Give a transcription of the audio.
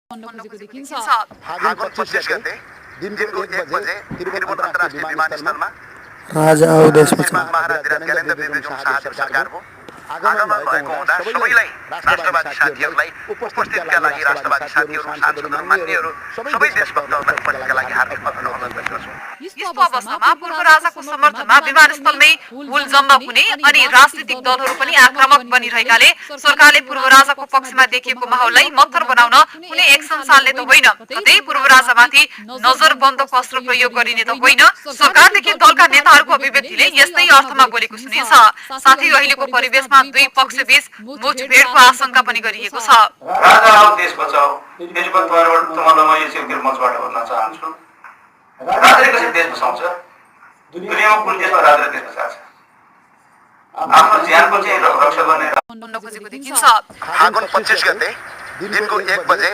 फागुन 25 गते दिनको 1 बजे त्रिभुवन अन्तर्राष्ट्रिय विमानस्थलमा राजा आउदेशमा छ। महाराज ज्ञानेन्द्र विक्रम शाहदेव सरकारको आगमन भएको हुँदा सबैलाई राष्ट्रवादी साथीहरूलाई उपस्थितिका लागि राष्ट्रवादी साथीहरू सांसदहरू मान्यहरू सबै देशभक्तहरूलाई उपस्थितिका लागि हार्दिक अभिनन्दन गर्दछु। यस्तो अवस्थामा पूर्व राजाको समर्थनमा विमानस्थलमै हुलजम्मा हुने अनि राजनीतिक दलहरू पनि आक्रामक बनिरहेकाले सरकारले पूर्व राजाको पक्षमा देखिएको माहौललाई मत्थर बनाउन कुनै एक्सन चाल्ने त होइन, कतै पूर्व राजामाथि नजरबन्दको अस्त्र प्रयोग गरिने त होइन। सरकारदेखि दलका नेताहरूको अभिव्यक्तिले यस्तै अर्थमा बोलेको सुनिन्छ। साथै अहिलेको परिवेशमा दुई पक्षबीच मुठभेडको आशंका पनि गरिएको छ। राजा आओ देश बचाओ फेसबुक तर्फबाट तुम्हाला म यो चाहिँ मञ्चबाट भन्न चाहन्छु। राजाले कसरी देश बचाउँछ? दुनियामा कुन देशमा राजाले देश बचाउँछ? आफ्नो ज्यानको चाहिँ रक्षा गर्ने खोजेको देखिन्छ। फागुन 25 गते दिनको 1 बजे